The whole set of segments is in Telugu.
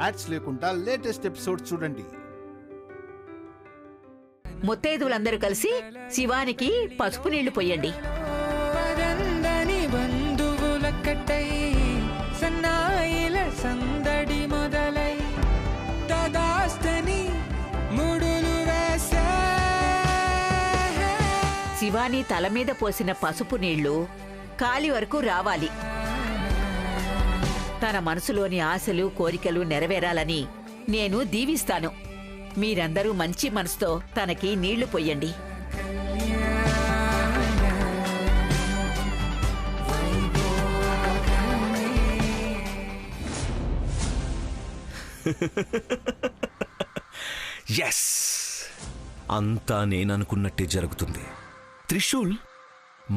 యాడ్స్ లేకుండా లేటెస్ట్ ఎపిసోడ్ చూడండి. ముత్తైదువులందరూ కలిసి శివానికి పసుపు నీళ్లు పొయ్యండి. సందడి మొదలై శివాని తల మీద పోసిన పసుపు నీళ్లు కాలి వరకు రావాలి. తన మనసులోని ఆశలు కోరికలు నెరవేరాలని నేను దీవిస్తాను. మీరందరూ మంచి మనసుతో తనకి నీళ్లు పొయ్యండి. ఎస్, అంతా నేననుకున్నట్టే జరుగుతుంది. త్రిశూల్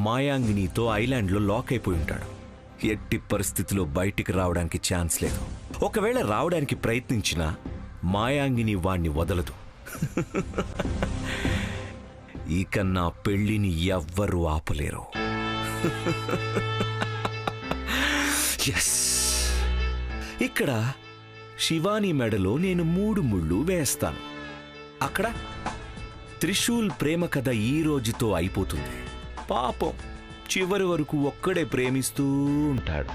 మాయాంగినితో ఐలాండ్లో లాక్ అయిపోయి ఉంటాడు. ఎట్టి పరిస్థితిలో బయటికి రావడానికి ఛాన్స్ లేదు. ఒకవేళ రావడానికి ప్రయత్నించినా మాయాంగిని వాణ్ణి వదలదు. ఇక నా పెళ్లిని ఎవ్వరూ ఆపలేరు. ఎస్, ఇక్కడ శివాని మెడలో నేను 3 ముళ్ళు వేస్తాను. అక్కడ త్రిశూల్ ప్రేమ కథ ఈ రోజుతో అయిపోతుంది. పాపం చివరి వరకు ఒక్కడే ప్రేమిస్తూ ఉంటాడు.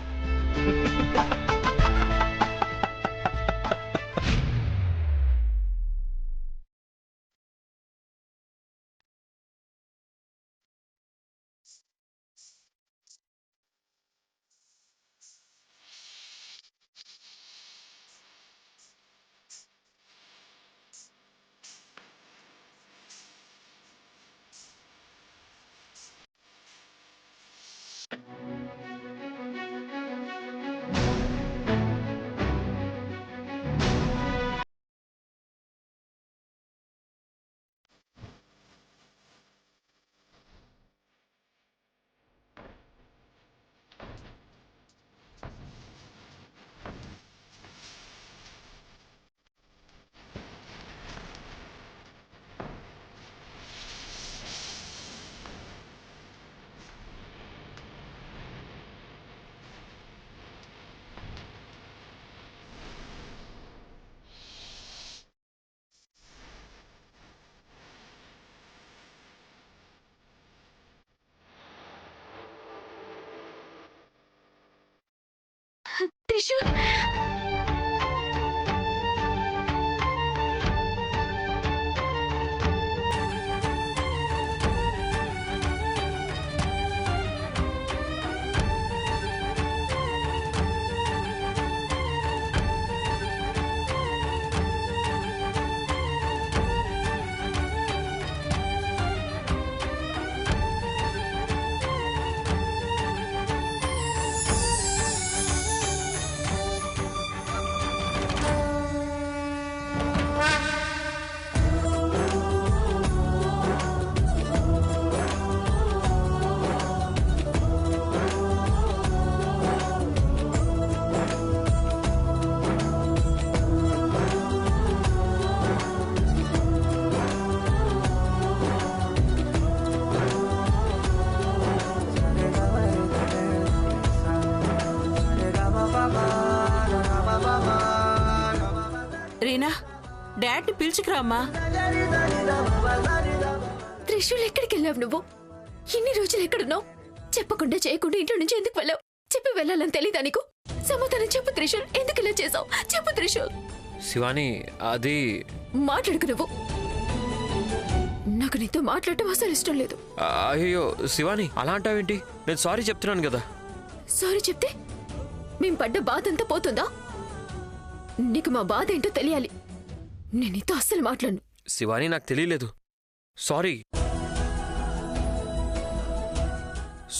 త్రిశూల్, రీనా, డాడ్ని పిలుచుకురామ్మా. త్రిశూల్, ఎక్కడికి వెళ్ళావు నువ్వు? ఇన్ని రోజులు ఎక్కడున్నావు? చెప్పకుండా చేయకుండా ఇంట్లో నుంచి ఎందుకు వెళ్ళావు? చెప్పి వెళ్ళాలని తెలీదా నీకు? సమాధానం చెప్పు త్రిశూల్, ఎందుకు ఇలా చేసావు? చెప్పు త్రిశూల్. శివాని, అది మాట్లాడుకు నువ్వు. నాకు నీతో మాట్లాడటం అసలు ఇష్టం లేదు. అయ్యో శివాని, అలా అంటావేంటి? నేను సారీ చెప్తున్నాను కదా. సారీ చెప్తే మేం పడ్డ బాధ అంతా పోతుందా? నీకు మా బాధ ఏంటో తెలియాలి. నేను నీతో అస్సలు మాట్లాడను. శివాని, నాకు తెలియలేదు. Sorry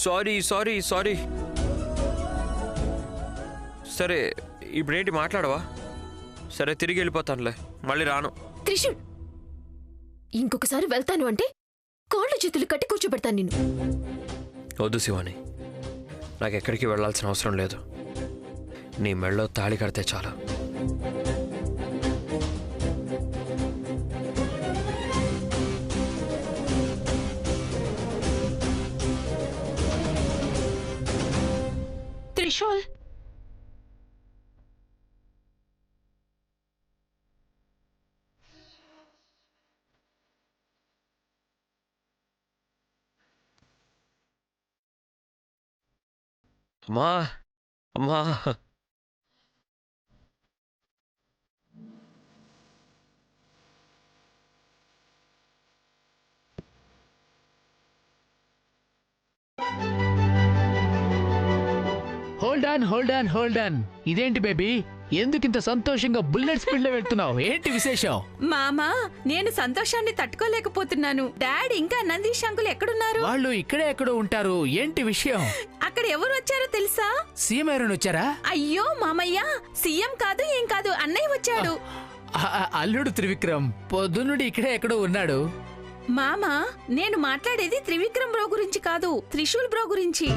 sorry sorry sorry. సరే, ఇప్పుడేంటి మాట్లాడవా? సరే, తిరిగి వెళ్ళిపోతానులే, మళ్ళీ రాను. త్రిశూల్, ఇంకొకసారి వెళ్తాను అంటే కాళ్ళు చేతులు కట్టి కూర్చోబెడతాను నిన్ను. వద్దు శివాని, నాకెక్కడికి వెళ్లాల్సిన అవసరం లేదు. నీ మెళ్ళో తాళి కడితే చాలు. త్రిశూల్, అమ్మా అమ్మా హోల్డ్ ఆన్ ఇదేంటి బేబీ, ఎందుకింత సంతోషంగా బుల్లెట్ స్పీడ్ లో వెళ్తున్నావు? ఏంటి విశేషం? మామా, నేను సంతోషాన్ని తట్టుకోలేకపోతున్నాను. డాడ్ ఇంకా నందీష్ అంకుల్ ఎక్కడున్నారు? వాళ్ళు ఇక్కడే ఎక్కడో ఉంటారు. ఏంటి విషయం? అక్కడ ఎవరు వచ్చారో తెలుసా? సీఎం ఎవరైనా వచ్చారా? అయ్యో మామయ్య, సీఎం కాదు ఏం కాదు, అన్నయ్య వచ్చాడు. అల్లుడు త్రివిక్రమ్ పొద్దున్నుడి ఇక్కడే ఎక్కడో ఉన్నాడు. మామా, నేను మాట్లాడేది త్రివిక్రమ్ బ్రో గురించి కాదు, త్రిశూల్ బ్రో గురించి.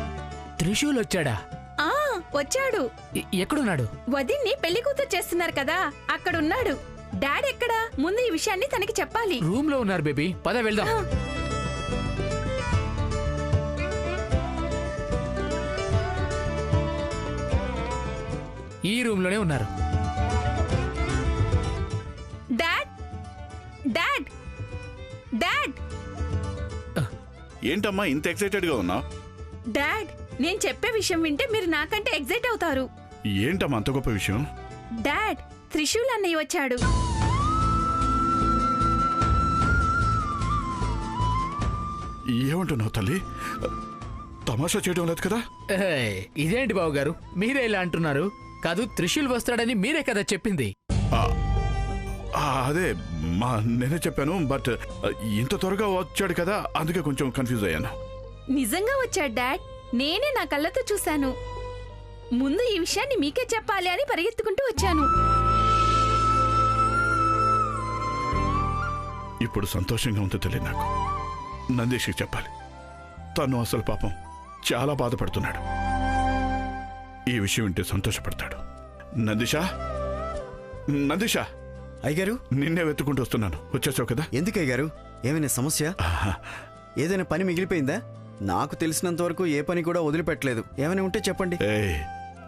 త్రిశూల్ వచ్చాడా? ఆ వచ్చాడు. ఎక్కడున్నాడు? వదిన్ని పెళ్లి కూతురు చేస్తున్నారు కదా, అక్కడున్నాడు. డాడ్ ఎక్కడా? ముందు ఈ విషయాన్ని తనకి చెప్పాలి. రూమ్ లో ఉన్నారు బేబీ, పద వెళ్దాం. ఈ రూమ్ లోనే ఉన్నారు. డాడ్ డాడ్ డాడ్ ఏంటమ్మా ఇంత ఎక్సైటెడ్ గా ఉన్నావు? డాడ్, నేను చెప్పే విషయం వింటే మీరు నాకంటే ఎగ్జైట్ అవుతారు. ఏంటమ్మా అంత గొప్ప విషయం? డాడ్, త్రిశూల్ అన్నయ్య వచ్చాడు. ఏమంటున్నావు తల్లి? తమాషా చేయడం లేదు కదా? ఇదేంటి బాబు గారు, మీరే ఇలా అంటున్నారు? కాదు, త్రిశూల్ వస్తాడని మీరే కదా చెప్పింది. అదే నేనే చెప్పాను, బట్ ఇంత త్వరగా వచ్చాడు కదా, అందుకే కొంచెం కన్ఫ్యూజ్ అయ్యాను. నిజంగా వచ్చాడు డాడ్, నేనే నా కళ్ళతో చూశాను. ముందు ఈ విషయాన్ని మీకే చెప్పాలి అని పరిగెత్తుకుంటూ వచ్చాను. ఇప్పుడు సంతోషంగా ఉంది తల్లి. నాకు నందీష్కి చెప్పాలి. తను అసలు పాపం చాలా బాధపడుతున్నాడు. ఈ విషయం వింటే సంతోషపడతాడు. నందీషా, నందీషా, అయ్యగారు, నిన్నే వెతుకుంటూ వస్తున్నాను. వచ్చేసావు కదా? ఎందుకు అయ్యగారు? ఏమైనా సమస్య? ఏదైనా పని మిగిలిపోయిందా? నాకు తెలిసినంత వరకు ఏ పని కూడా వదిలిపెట్టలేదు. ఏమైనా ఉంటే చెప్పండి.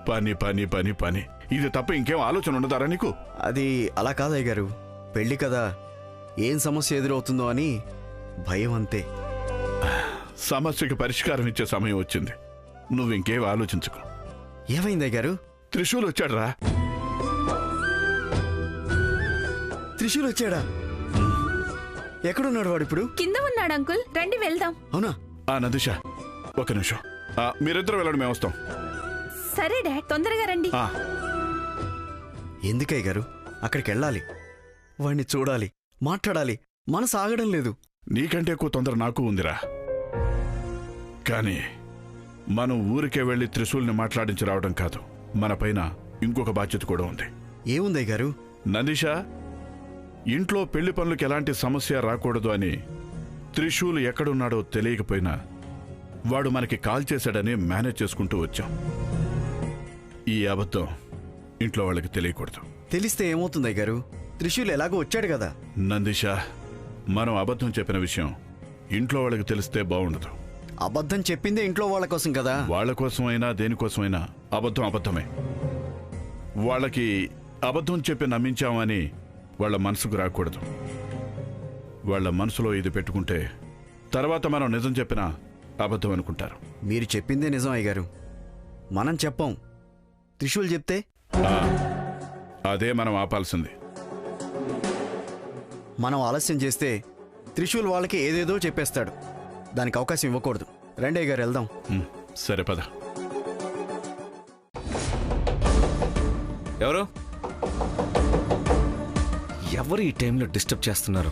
పని పని పని పని, ఇది తప్ప ఇంకేం ఆలోచన ఉండదారా నీకు? అది అలా కాదు అయ్యగారు, పెళ్లి కదా, ఏం సమస్య ఎదురవుతుందో అని భయం అంతే. సమస్యకి పరిష్కారం ఇచ్చే సమయం వచ్చింది. నువ్వు ఇంకేం ఆలోచించుకో. ఏమైంది అయ్యగారు? త్రిశూల్ వచ్చాడు రా. త్రిశూల్ వచ్చాడా? ఎక్కడున్నాడు వాడు ఇప్పుడు? కింద ఉన్నాడు అంకుల్, రండి వెళ్దాం. అవునా? నందిషా, ఒక నిమిషం. మీరిద్దరు వెళ్ళండి, మేము వస్తాం. సరే డాడ్, తొందరగా రండి. ఎందుకయ్య గారు? అక్కడికి వెళ్ళాలి, వాణ్ణి చూడాలి, మాట్లాడాలి. మనసు ఆగడం లేదు. నీకంటే ఎక్కువ తొందర నాకు ఉందిరా. కానీ మనం ఊరికే వెళ్ళి త్రిశూల్ని మాట్లాడించి రావడం కాదు, మన పైన ఇంకొక బాధ్యత కూడా ఉంది. ఏముందయ్య గారు? నందిషా, ఇంట్లో పెళ్లి పనులకు ఎలాంటి సమస్య రాకూడదు అని త్రిశూల్ ఎక్కడున్నాడో తెలియకపోయినా వాడు మనకి కాల్ చేశాడని మేనేజ్ చేసుకుంటూ వచ్చాం. ఈ అబద్ధం ఇంట్లో వాళ్ళకి తెలియకూడదు. తెలిస్తే ఏమవుతుందయ్య గారు? త్రిశూల్ ఎలాగో వచ్చాడు కదా. నందిషా, మనం అబద్ధం చెప్పిన విషయం ఇంట్లో వాళ్ళకి తెలిస్తే బాగుండదు. అబద్ధం చెప్పిందే ఇంట్లో వాళ్ళ కోసం కదా. వాళ్ళ కోసమైనా దేనికోసమైనా అబద్ధం అబద్ధమే. వాళ్ళకి అబద్ధం చెప్పి నమ్మించామని వాళ్ళ మనసుకు రాకూడదు. వాళ్ళ మనసులో ఇది పెట్టుకుంటే తర్వాత మనం నిజం చెప్పినా అబద్ధం అనుకుంటారు. మీరు చెప్పిందే నిజం అయ్యగారు. మనం చెప్పం, త్రిశూల్ చెప్తే. అదే మనం ఆపాల్సింది. మనం ఆలస్యం చేస్తే త్రిశూల్ వాళ్ళకి ఏదేదో చెప్పేస్తాడు. దానికి అవకాశం ఇవ్వకూడదు. రండి అయ్యగారు, వెళ్దాం. సరే పద. ఎవరు ఎవరు ఈ టైంలో డిస్టర్బ్ చేస్తున్నారు?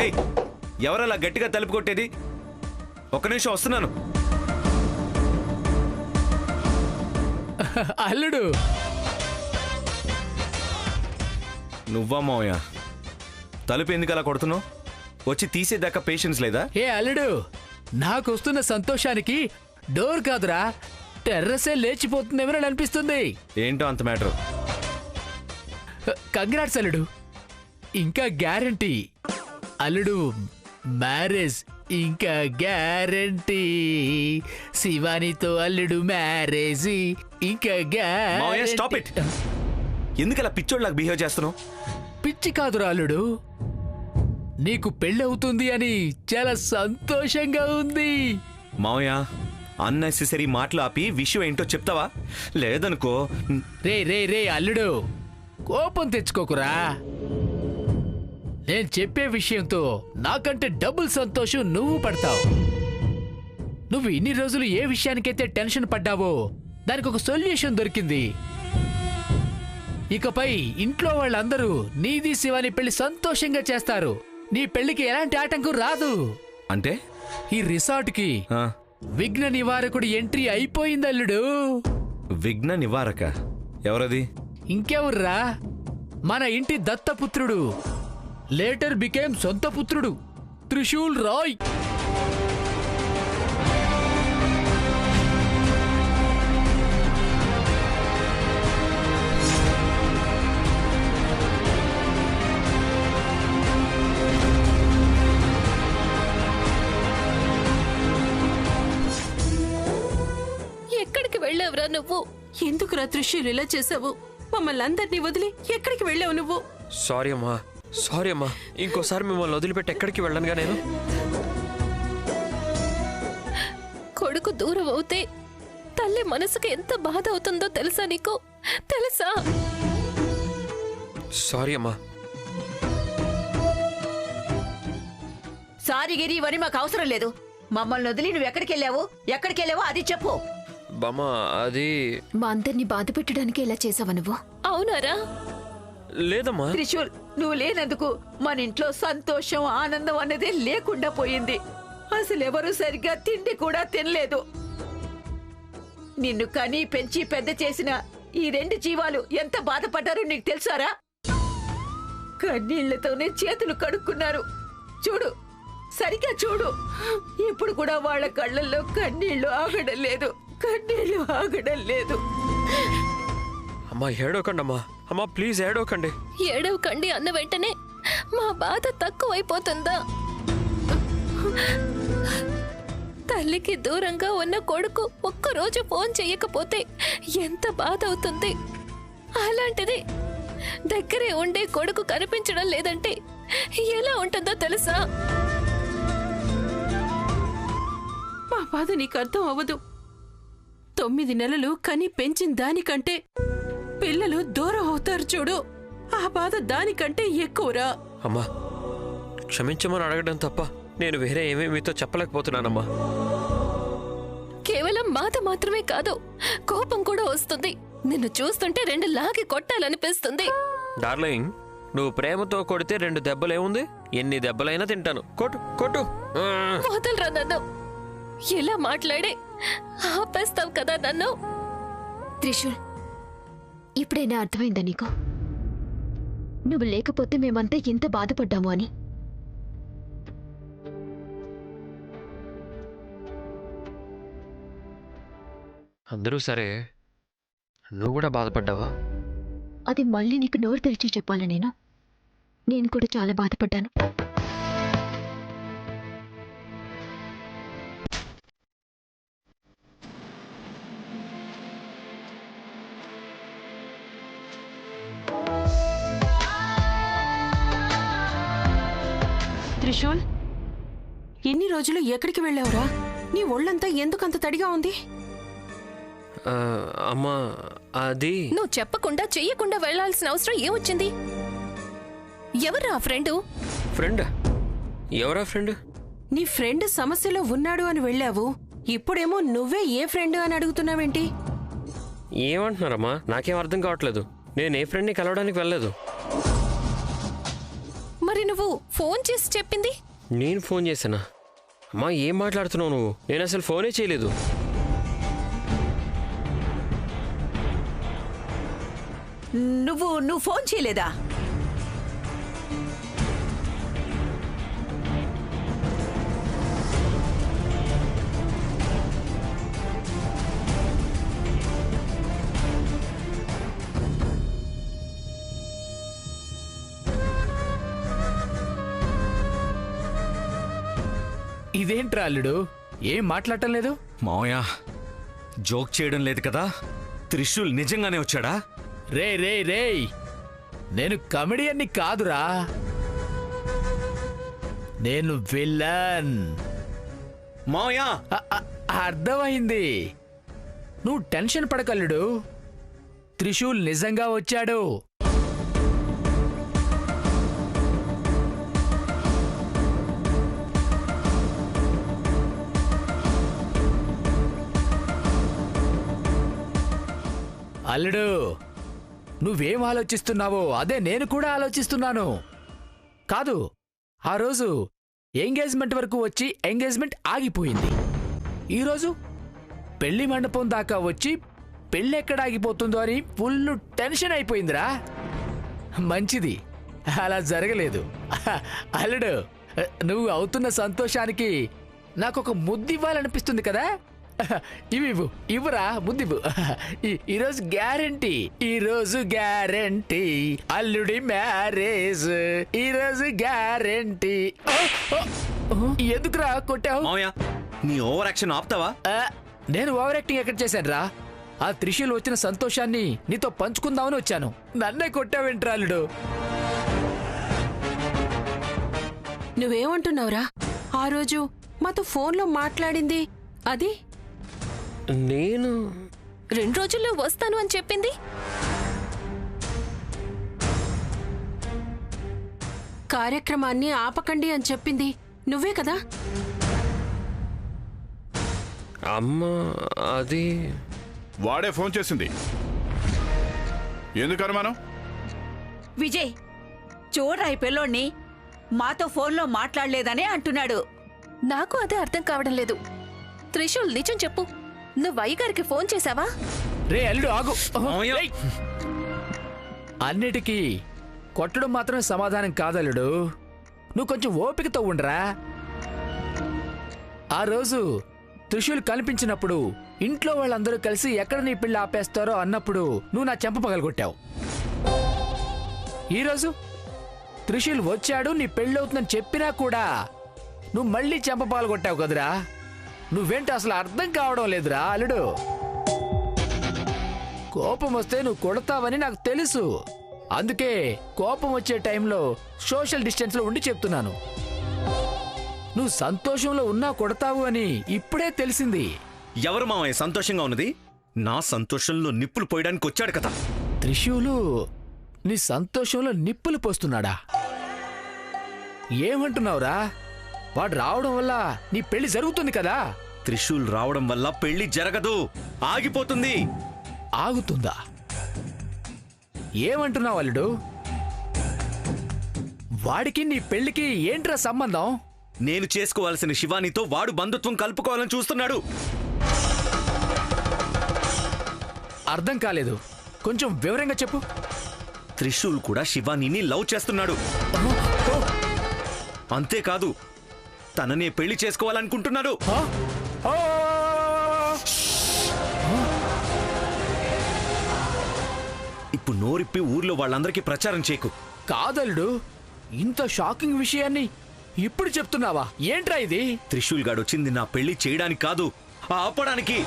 ఏయ్, ఎవరలా గట్టిగా తలుపు కొట్టేది? ఒక్క నిమిషం వస్తున్నాను. అల్లుడు, నువ్వా మావయ్య? తలుపు ఎందుకు అలా కొడుతున్నావు? వచ్చి తీసేదాకా పేషెన్స్ లేదా? ఏ అల్లుడు, నాకొస్తున్న సంతోషానికి డోర్ కాదురా, టెర్రసే లేచిపోతుందేమో అనిపిస్తుంది. ఏంటో అంత మ్యాటర్? కంగ్రాట్స్ అల్లుడు. ఇంకా గ్యారంటీ అల్లుడు, మ్యారేజ్ ఇంకా గ్యారంటీ. శివానితో అల్లుడు మ్యారేజ్ ఇంకా మావయ్య, స్టాప్ ఇట్. ఎందుకు అలా పిచ్చోళ్ళకి బిహేవ్ చేస్తున్నావు? పిచ్చి కాదురా అల్లుడు, నీకు పెళ్ళవుతుంది అని చాలా సంతోషంగా ఉంది. మావయ్య అన్నెసెసరీ మాటలు ఆపి విషయం ఏంటో చెప్తావా? లేదనుకో. రే అల్లుడు, కోపం తెచ్చుకోకురా. నేను చెప్పే విషయంతో నాకంటే డబుల్ సంతోషం నువ్వు పడతావు. నువ్వు ఇన్ని రోజులు ఏ విషయానికైతే టెన్షన్ పడ్డావో దానికి ఒక సొల్యూషన్ దొరికింది. ఇకపై ఇంట్లో వాళ్ళందరూ నీది శివాని పెళ్లి సంతోషంగా చేస్తారు. నీ పెళ్లికి ఎలాంటి ఆటంకం రాదు. అంటే ఈ రిసార్ట్కి విఘ్న నివారకుడు ఎంట్రీ అయిపోయింది అల్లుడు. విఘ్న నివారక ఎవరది? ఇంకెవర్రా, మన ఇంటి దత్తపుత్రుడు, లేటర్ బికేమ్ సొంత పుత్రుడు, త్రిశూల్ రాయ్. ఎక్కడికి వెళ్ళావురా నువ్వు? ఎందుకురా త్రిశూల్ ఇలా చేసావు? మమ్మల్ని అందరినీ వదిలి ఎక్కడికి వెళ్ళావు నువ్వు? సారీ అమ్మా, ఇంకోసారి మిమ్మల్ని వదిలిపెట్టి ఎక్కడికి వెళ్ళనుగా నేను. కొడుకు దూరం అవుతే తల్లి మనసుకు ఎంత బాధ అవుతుందో తెలుసా నీకు? తెలుసా? సారీ అమ్మా. సారీ గిరి, ఇవన్నీ మాకు అవసరం లేదు. మమ్మల్ని వదిలి నువ్వు ఎక్కడికెళ్ళావో అది చెప్పు. బామ్మా, అది మా అందరినీ బాధ పెట్టడానికి ఇలా చేసావా నువ్వు? అవునారా? లేదమ్మా. త్రిశూల్, నువ్వు లేనందుకు మన ఇంట్లో సంతోషం ఆనందం అన్నదే లేకుండా పోయింది. అసలెవరూ సరిగ్గా తిండి కూడా తినలేదు. నిన్ను కని పెంచి పెద్ద చేసిన ఈ 2 జీవాలు ఎంత బాధపడ్డారో నీకు తెలుసారా? కన్నీళ్లతోనే చేతులు కడుక్కున్నారు. చూడు, సరిగ్గా చూడు. ఇప్పుడు కూడా వాళ్ళ కళ్ళల్లో కన్నీళ్లు ఆగడం లేదు. అమ్మా ఏడవకండి అమ్మా, ప్లీజ్ ఏడవకండి. ఏడవకండి అన్న వెంటనే మా బాధ తక్కువైపోతుందా? తల్లికి దూరంగా ఉన్న కొడుకు ఒక్కరోజు ఫోన్ చెయ్యకపోతే ఎంత బాధ అవుతుంది. అలాంటిది దగ్గరే ఉండే కొడుకు కనిపించడం లేదంటే ఎలా ఉంటుందో తెలుసా? మా బాధ నీకు అర్థం అవ్వదు. 9 నెలలు కని పెంచిన దానికంటే పిల్లలు దూరం అవుతారు చూడు, ఆ బాధ దానికంటే ఎక్కువరా. అమ్మా క్షమించమని అడగడం తప్ప నేను వేరే ఏమీ మీతో చెప్పలేకపోతున్నానమ్మా. కేవలం బాధ మాత్రమే కాదు, కోపం కూడా వస్తుంది. నిన్ను చూస్తుంటే 2 లాగి కొట్టాలనిపిస్తుంది. డార్లింగ్, నువ్వు ప్రేమతో కొడితే 2 దెబ్బలేముంది? ఎన్ని దెబ్బలైనా తింటాను. కొట్టు. వదలరా నన్ను. ఎలా మాట్లాడే ఆపేస్తావు కదా నన్ను. త్రిశూల్, ఇప్పుడైనా అర్థమైందా నీకు? నువ్వు లేకపోతే మేమంతా ఎంత బాధపడ్డాము అని. అందరూ సరే, నువ్వు కూడా బాధపడ్డావా? అది మళ్ళీ నీకు నోరు తెరిచి చెప్పాలి. నేను కూడా చాలా బాధపడ్డాను. త్రిశూల్, ఎన్ని రోజులు ఎక్కడికి వెళ్ళావురా? నీ ఒళ్ళంతా ఎందుకంత తడిగా ఉంది? అమ్మా, అది నువ్వు చెప్పకుండా చెయ్యకుండా వెళ్లాల్సిన అవసరం ఏమొచ్చింది? ఎవరా ఫ్రెండ్? ఎవరా ఫ్రెండ్? నీ ఫ్రెండ్ సమస్యలో ఉన్నాడు అని వెళ్ళావు. ఇప్పుడేమో నువ్వే ఏ ఫ్రెండ్ అని అడుగుతున్నావేంటి? ఏమంటున్నారమ్మా? నాకేం అర్థం కావట్లేదు. నేను ఏ ఫ్రెండ్ని కలవడానికి వెళ్ళలేదు. మరి నువ్వు ఫోన్ చేసి చెప్పింది? నేను ఫోన్ చేశానా? అమ్మా ఏం మాట్లాడుతున్నావు నువ్వు? నేను అసలు ఫోనే చేయలేదు. నువ్వు ఫోన్ చేయలేదా? ఇదేంట్రా అల్లుడు, ఏం మాట్లాడటం లేదు? మావయ్య జోక్ చేయడం లేదు కదా? త్రిశూల్ నిజంగానే వచ్చాడా? రే నేను కమెడియన్ని కాదురా, నేను విలన్. మావయ్య అర్థమైంది. నువ్వు టెన్షన్ పడకల్లుడు. త్రిశూల్ నిజంగా వచ్చాడు. అల్లుడు, నువ్వేం ఆలోచిస్తున్నావో అదే నేను కూడా ఆలోచిస్తున్నాను. కాదు, ఆ రోజు ఎంగేజ్మెంట్ వరకు వచ్చి ఎంగేజ్మెంట్ ఆగిపోయింది. ఈరోజు పెళ్లి మండపం దాకా వచ్చి పెళ్ళెక్కడ ఆగిపోతుందో అని ఫుల్ టెన్షన్ అయిపోయిందిరా. మంచిది, అలా జరగలేదు. అల్లుడు, నువ్వు అవుతున్న సంతోషానికి నాకొక ముద్దివ్వాలనిపిస్తుంది కదా. ఇవ్వు, ఇవ్వరా, ముద్దివ్వు. ఈరోజు గ్యారంటీ, ఈరోజు గ్యారంటీ అల్లుడి మ్యారేజ్, ఈరోజు గ్యారంటీ. ఎందుకురా కొట్టావు? మావయ్య, నీ ఓవర్ యాక్షన్ ఆపుతావా? నేను ఓవర్ యాక్టింగ్ ఎక్కడ చేశాను రా? ఆ త్రిశూల్ వచ్చిన సంతోషాన్ని నీతో పంచుకుందామని వచ్చాను. నన్నే కొట్టావేంట్రా అల్లుడు? నువ్వేమంటున్నావురా? ఆ రోజు మాతో ఫోన్లో మాట్లాడింది అది నేను 2 రోజుల్లో వస్తాను అని చెప్పింది. కార్యక్రమాన్ని ఆపకండి అని చెప్పింది నువ్వే కదా? అమ్మ అది వాడే ఫోన్ చేసింది. ఎందుకు అనుమానం? విజయ్, చూడరా ఈ పిల్లోడిని, మాతో ఫోన్లో మాట్లాడలేదనే అంటున్నాడు. నాకు అదే అర్థం కావడం లేదు. త్రిశూల్, నిజం చెప్పు, నువ్వు అయ్యగారికి ఫోన్ చేశావా? రే అల్లుడు, ఆగు. మావయ్య. రేయ్. అన్నిటికీ కొట్టడం మాత్రం సమాధానం కాదల్లుడు. నువ్వు కొంచెం ఓపికతో ఉండరా. ఆ రోజు త్రిశూల్ కనిపించినప్పుడు ఇంట్లో వాళ్ళందరూ కలిసి ఎక్కడ నీ పిల్ల ఆపేస్తారో అన్నప్పుడు నువ్వు నా చెంప పగలగొట్టావు. ఈరోజు త్రిశూల్ వచ్చాడు, నీ పెళ్ళవుతుందని చెప్పినా కూడా నువ్వు మళ్ళీ చెంప పగలగొట్టావు కదరా. నువ్వేంటి అసలు అర్థం కావడం లేదురా అల్లుడు. కోపం వస్తే నువ్వు కొడతావని నాకు తెలుసు. అందుకే కోపం వచ్చే టైంలో సోషల్ డిస్టెన్స్ లో ఉండి చెప్తున్నాను. నువ్వు సంతోషంలో ఉన్నా కొడతావు అని ఇప్పుడే తెలిసింది. ఎవరు మావయ్య సంతోషంగా ఉన్నది? నా సంతోషంలో నిప్పులు పోయడానికి వచ్చాడు కదా. త్రిశూలు నీ సంతోషంలో నిప్పులు పోస్తున్నాడా? ఏమంటున్నావురా? వాడు రావడం వల్ల నీ పెళ్లి జరుగుతుంది కదా. త్రిశూల్ రావడం వల్ల పెళ్లి జరగదు, ఆగిపోతుంది. ఆగుతుందా? ఏమంటున్నావు అల్లుడు? వాడికి నీ పెళ్లికి ఏంట్రా సంబంధం? నేను చేసుకోవాల్సిన శివానితో వాడు బంధుత్వం కలుపుకోవాలని చూస్తున్నాడు. అర్థం కాలేదు, కొంచెం వివరంగా చెప్పు. త్రిశూల్ కూడా శివానీని లవ్ చేస్తున్నాడు. అంతేకాదు, తననే పెళ్లి చేసుకోవాలనుకుంటున్నాడు. ఇప్పుడు నోరిప్పి ఊర్లో వాళ్ళందరికీ ప్రచారం చేయకు. కాదల్లుడు, ఇంత షాకింగ్ విషయాన్ని ఇప్పుడు చెప్తున్నావా? ఏంట్రా ఇది? త్రిశూల్ గాడు వచ్చింది నా పెళ్లి చేయడానికి కాదు, ఆపడానికి.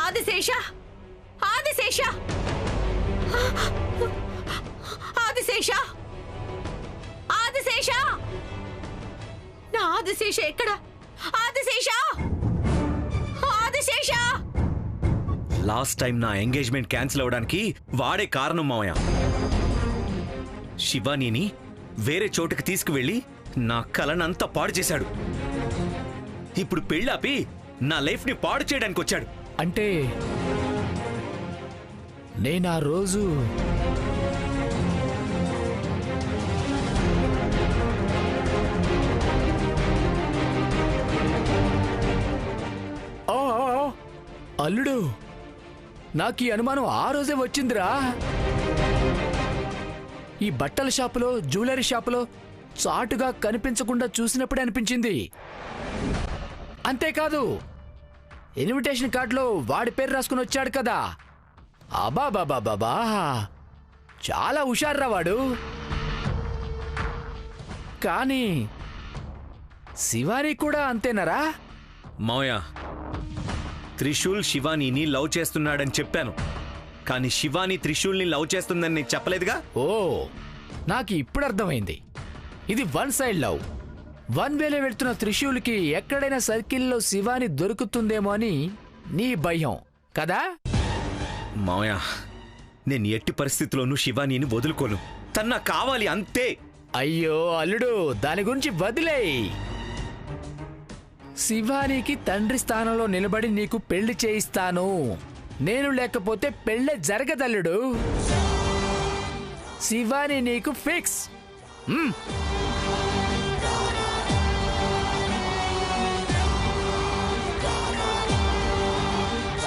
ఆదిశేష, ఆదిశేష, ఆదిశేష, ఆదిశేష, నా ఆదిశేష ఎక్కడ? ఆదిశేష, ఆదిశేష. లాస్ట్ టైం నా ఎంగేజ్మెంట్ క్యాన్సిల్ అవడానికి వాడే కారణం మావయ్య. శివానీని వేరే చోటుకి తీసుకువెళ్ళి నా కలనంతా పాడు చేశాడు. ఇప్పుడు పెళ్ళాపి నా లైఫ్ ని పాడు చేయడానికి వచ్చాడు. అంటే నేను ఆ రోజు అల్లుడు, నాకు ఈ అనుమానం ఆ రోజే వచ్చిందిరా. ఈ బట్టల షాపులో, జ్యువెలరీ షాపులో చాటుగా కనిపించకుండా చూసినప్పుడే అనిపించింది. అంతేకాదు, ఇన్విటేషన్ కార్డులో వాడి పేరు రాసుకుని వచ్చాడు కదా. అబాబాబాబా, చాలా హుషారురా వాడు. కానీ శివాని కూడా అంతేనరా? మావయ్య, త్రిశూల్ శివానీని లవ్ చేస్తున్నాడని చెప్పాను, కానీ శివాని త్రిశూల్ని లవ్ చేస్తుందని నేను చెప్పలేదుగా. ఓ, నాకు ఇప్పుడు అర్థమైంది. ఇది వన్ సైడ్ లవ్. వన్ వేలో వెళ్తున్న త్రిశూల్కి ఎక్కడైనా సర్కిల్లో శివాని దొరుకుతుందేమో అని నీ భయం కదా? మామయ్య, నేను ఎట్టి పరిస్థితుల్లోనూ శివానీని వదులుకోను. తను నాకు కావాలి అంతే. అయ్యో అల్లుడు, దాని గురించి వదిలేయ్. శివానీకి తండ్రి స్థానంలో నిలబడి నీకు పెళ్లి చేయిస్తాను. నేను లేకపోతే పెళ్ళే జరగదల్లుడు. శివాని నీకు ఫిక్స్.